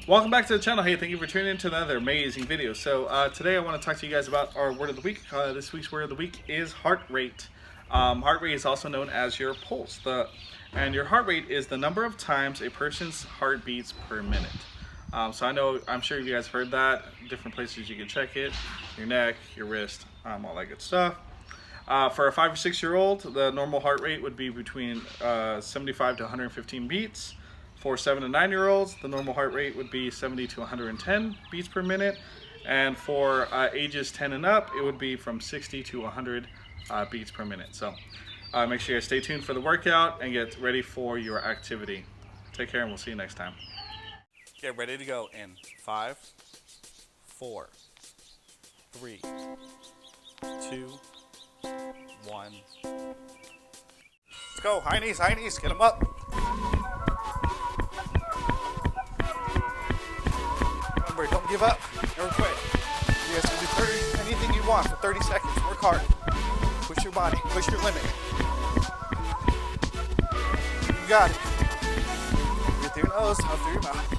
Welcome back to the channel. Hey, thank you for tuning in to another amazing video. So today I want to talk to you guys about our word of the week. This week's word of the week is heart rate. Heart rate is also known as your pulse. And your heart rate is the number of times a person's heart beats per minute. So I'm sure you guys heard that. Different places you can check it. Your neck, your wrist, all that good stuff. For a 5 or 6 year old, the normal heart rate would be between 75 to 115 beats. For 7 to 9 year olds, the normal heart rate would be 70 to 110 beats per minute. And for ages 10 and up, it would be from 60 to 100 beats per minute. So make sure you guys stay tuned for the workout and get ready for your activity. Take care and we'll see you next time. Get ready to go in 5, 4, 3, 2, 1. Let's go. High knees, get them up. Remember, don't give up, never quit. You guys can do anything you want for 30 seconds. Work hard. Push your body, push your limit. You got it. Breathe through your nose, out through your mouth.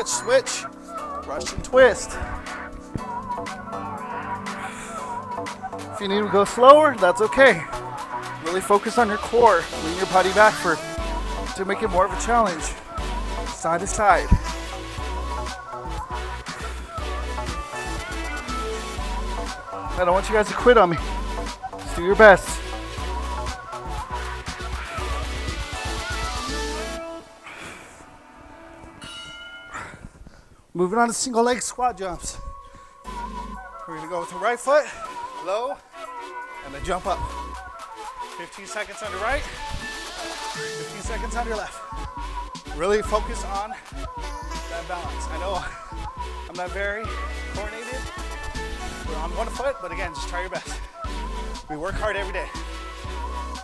Switch, Russian twist. If you need to go slower, that's okay. Really focus on your core. Lean your body back to make it more of a challenge. Side to side. I don't want you guys to quit on me. Just do your best. Moving on to single leg squat jumps. We're gonna go with the right foot, low, and then jump up. 15 seconds on your right, 15 seconds on your left. Really focus on that balance. I know I'm not very coordinated. We're on one foot, but again, just try your best. We work hard every day.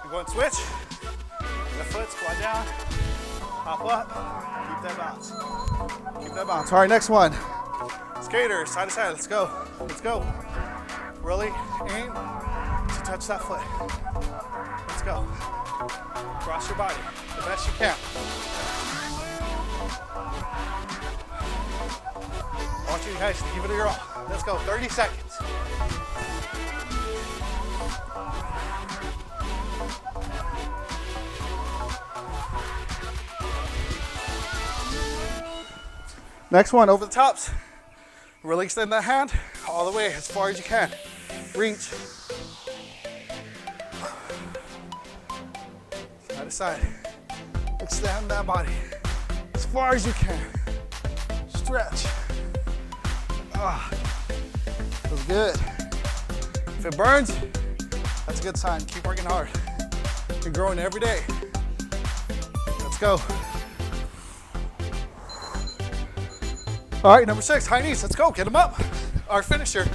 We're going switch, left foot, squat down, hop up. Keep that balance. Keep that balance. All right, next one. Skaters, side to side. Let's go. Let's go. Really aim to touch that foot. Let's go. Cross your body the best you can. I want you guys to give it your all. Let's go. 30 seconds. Next one, over the tops. Really extend that hand all the way as far as you can. Reach. Side to side. Extend that body as far as you can. Stretch. Feels good. If it burns, that's a good sign. Keep working hard. You're growing every day. Let's go. All right, number 6, high knees. Let's go, get them up. Our finisher.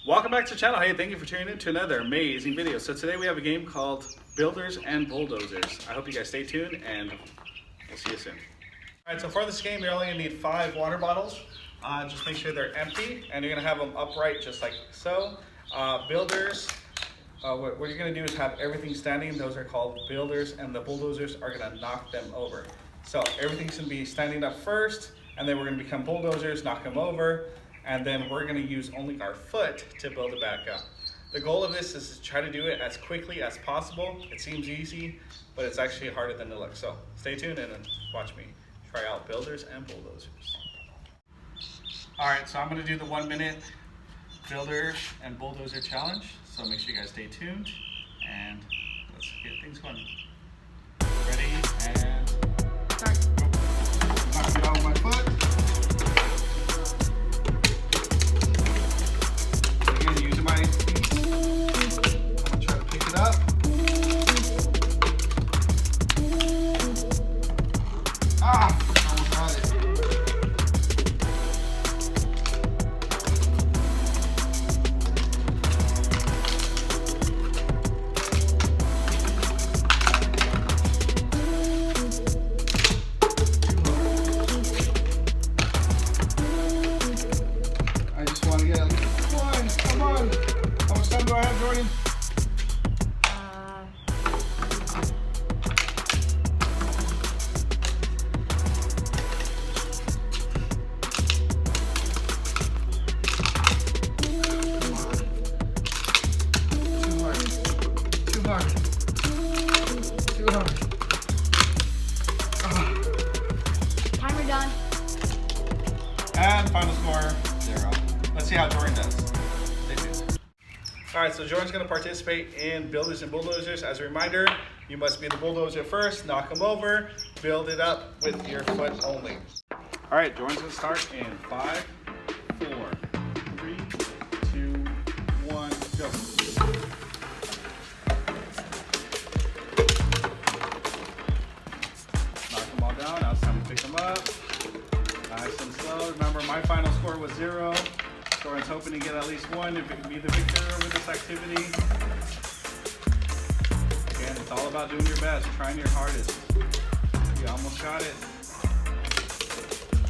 Welcome back to the channel. Hey, thank you for tuning in to another amazing video. So today we have a game called Builders and Bulldozers. I hope you guys stay tuned and we'll see you soon. All right, so for this game, you're only gonna need 5 water bottles. Just make sure they're empty and you're gonna have them upright just like so. Builders, what you're gonna do is have everything standing. Those are called builders, and the bulldozers are gonna knock them over. So everything's gonna be standing up first, and then we're gonna become bulldozers, knock them over. And then we're gonna use only our foot to build it back up. The goal of this is to try to do it as quickly as possible. It seems easy, but it's actually harder than it looks. So stay tuned and watch me try out builders and bulldozers. All right, so I'm gonna do the 1 minute builder and bulldozer challenge. So make sure you guys stay tuned and let's get things going. Ready and start. Almost had it. I just want to get at least one. Come on. How much time do I have, Jordan? Too hard. Timer done. And final score, 0. Let's see how Jordan does. Stay tuned. Alright, so Jordan's going to participate in Builders and Bulldozers. As a reminder, you must be the bulldozer first, knock them over, build it up with your foot only. Alright, Jordan's going to start in 5, 4, 3, 2, 1, go. Down. Now it's time to pick them up. Nice and slow. Remember, my final score was 0. Jordan's hoping to get at least 1 to be the victor with this activity. Again, it's all about doing your best, trying your hardest. You almost got it.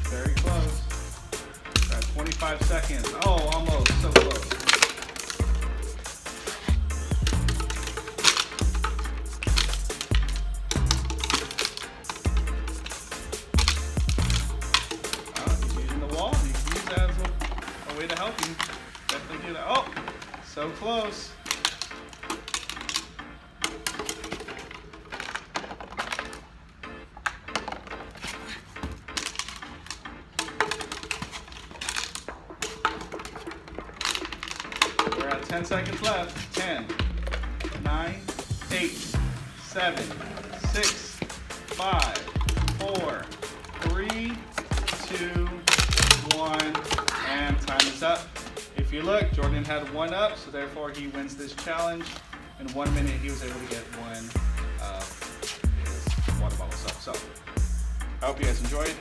Very close. We're at 25 seconds. Oh, almost. So close. Way to help you. Definitely do that. Oh, so close. We're at 10 seconds left. 10, 9, 8, 7, 6, 5, 4, 3, 2, 1. And time is up. If you look, Jordan had 1 up, so therefore he wins this challenge. In 1 minute, he was able to get 1 of his water bottles up. So, I hope you guys enjoyed.